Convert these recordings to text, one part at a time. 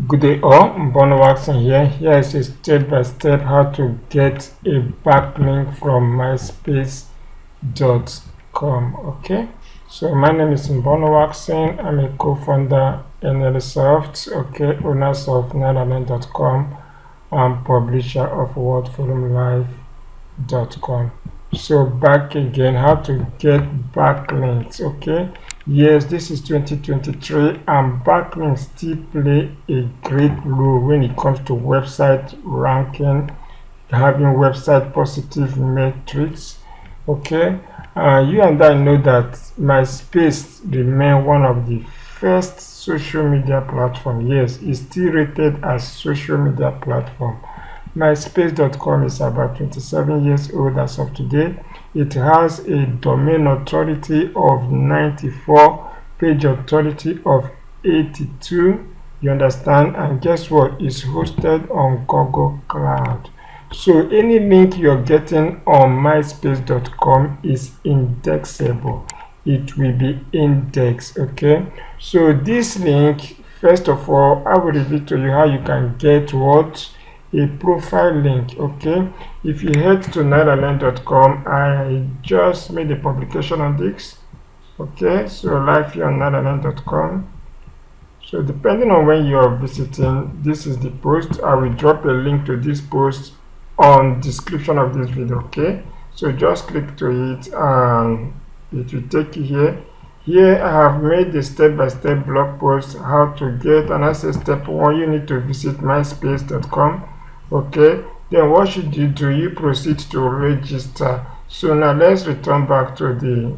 Good day all, Bono Waxing here. Here is a step-by-step how to get a backlink from myspace.com. Okay, so my name is Bono Waxing. I'm a co-founder NLSoft, okay, owners of netherlands.com and publisher of wordforumlive.com. So back again, how to get backlinks. Okay, yes, this is 2023 and backlinks still play a great role when it comes to website ranking, having website positive metrics. Okay, you and I know that MySpace remains one of the first social media platform. Yes, it's still rated as social media platform. MySpace.com is about 27 years old as of today. It has a domain authority of 94, page authority of 82. You understand? And guess what? It's hosted on Google Cloud. So any link you're getting on MySpace.com is indexable. It will be indexed. Okay. So this link, first of all, I will reveal to you how you can get what? A profile link. Okay, if you head to netherlands.com, I just made a publication on this. Okay, so live here on netherlands.com. So depending on when you are visiting, this is the post. I will drop a link to this post on description of this video. Okay, so just click to it and it will take you here. Here I have made a step-by-step blog post how to get, and I say step 1, you need to visit myspace.com. Okay, then what should you do? You proceed to register. So now let's return back to the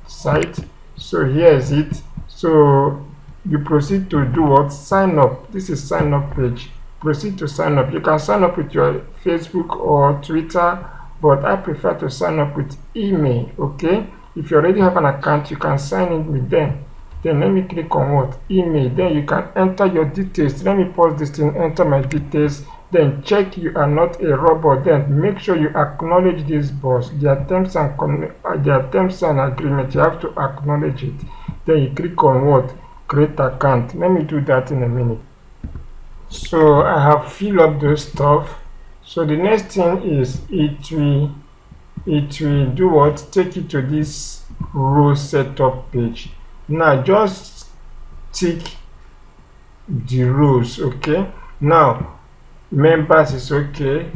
site. So here is it. So you proceed to do what? Sign up. This is sign up page. Proceed to sign up. You can sign up with your Facebook or Twitter, but I prefer to sign up with email. Okay, if you already have an account, you can sign in with them. Then let me click on what? Email. Then you can enter your details. Let me pause this thing, enter my details. Then check you are not a robot. Then make sure you acknowledge this boss. Their terms and agreement. You have to acknowledge it. Then you click on what? Create account. Let me do that in a minute. So I have filled up those stuff. So the next thing is it will do what? Take you to this row setup page. Now just tick the rows. Okay, now members is okay,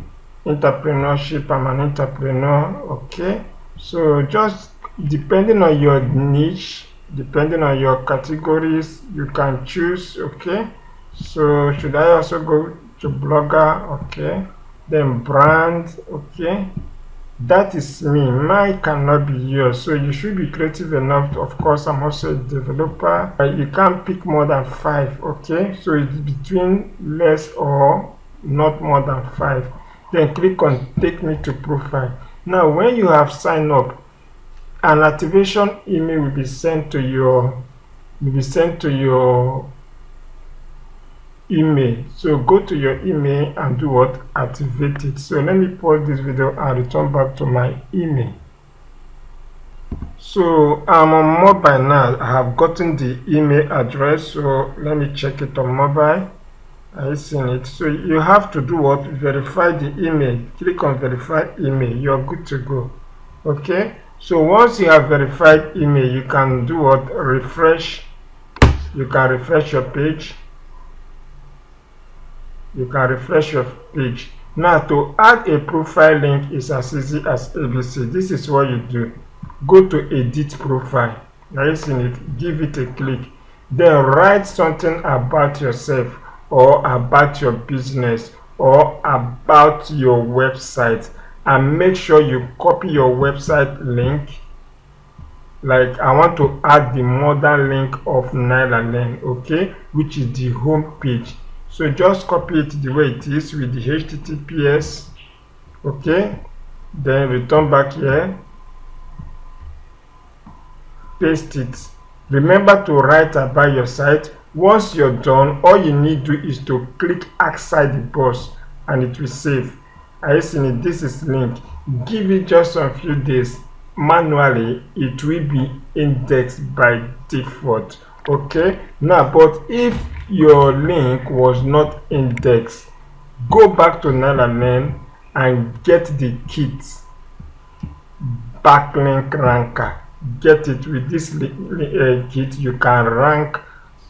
entrepreneurship, I'm an entrepreneur. Okay, so just depending on your niche, depending on your categories, you can choose. Okay, so should I also go to blogger? Okay, then brand. Okay, that is me. Mine cannot be yours, so you should be creative enough. Of course, I'm also a developer. You can't pick more than 5. Okay, so it's between less or not more than 5. Then click on take me to profile. Now when you have signed up, an activation email will be sent to your email. So go to your email and do what? Activate it. So let me pause this video and return back to my email. So I'm on mobile now. I have gotten the email address, so let me check it on mobile. I've seen it. So you have to do what? Verify the email. Click on verify email. You're good to go. Okay, so once you have verified email, you can do what? Refresh. You can refresh your page. You can refresh your page. Now to add a profile link is as easy as ABC. This is what you do. Go to edit profile. Now you see it. Give it a click. Then write something about yourself, or about your business, or about your website, and make sure you copy your website link. Like I want to add the modern link of Netherlands, okay, which is the home page. So just copy it the way it is with the HTTPS. Okay, then return back here, paste it. Remember to write about your site. Once you're done, all you need to do is to click outside the box and it will save. I seen it. This is link. Give it just a few days. Manually, it will be indexed by default. Okay, now but if your link was not indexed, go back to Nylalen and get the kit backlink ranker. Get it. With this kit, you can rank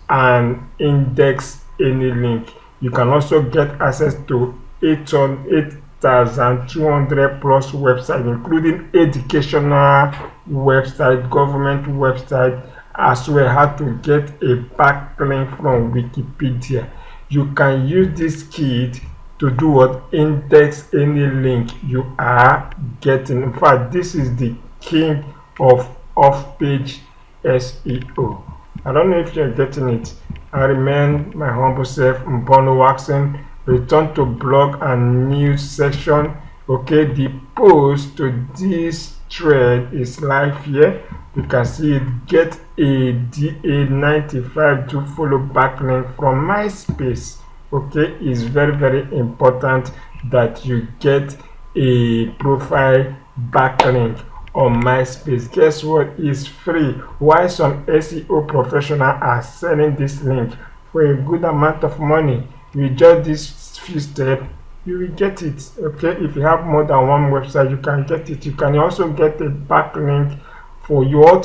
and index any link. You can also get access to 8,200 plus websites, including educational website, government website, as well how to get a backlink from Wikipedia. You can use this kit to do what? Index any link you are getting. In fact, this is the king of off-page SEO. I don't know if you're getting it. I remain my humble self, Mbono Waxen. Return to blog and news section. Okay, the post to this thread is live here. You can see it. Get a DA95 Do-Follow Backlink from Myspace. Okay, it's very important that you get a profile backlink on Myspace. Guess what? It's free. Why some SEO professionals are selling this link for a good amount of money? With just these few steps, you will get it. Okay, if you have more than one website, you can get it. You can also get a backlink for your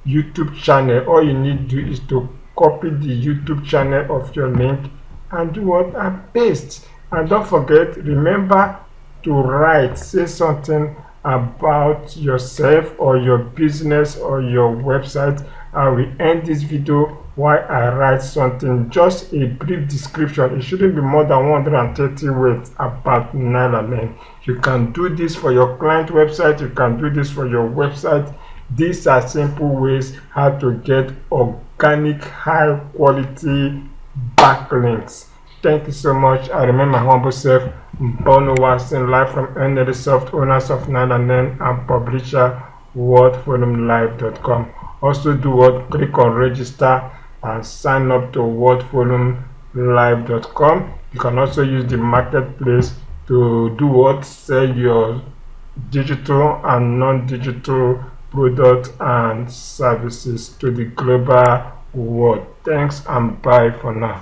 YouTube channel. All you need to do is to copy the YouTube channel of your link and do what? And paste. And don't forget, remember to write, say something about yourself or your business or your website. I will end this video while I write something, just a brief description. It shouldn't be more than 130 words about Nylalen. You can do this for your client website, you can do this for your website. These are simple ways how to get organic, high quality backlinks. Thank you so much. I remain my humble self, Mbono Waxen, live from NLSoft, owners of Nylalen and publisher wordfolumelive.com. Also do what? Click on register and sign up to wordfolumelive.com. You can also use the marketplace to do what? Sell your digital and non-digital products and services to the global world. Thanks and bye for now.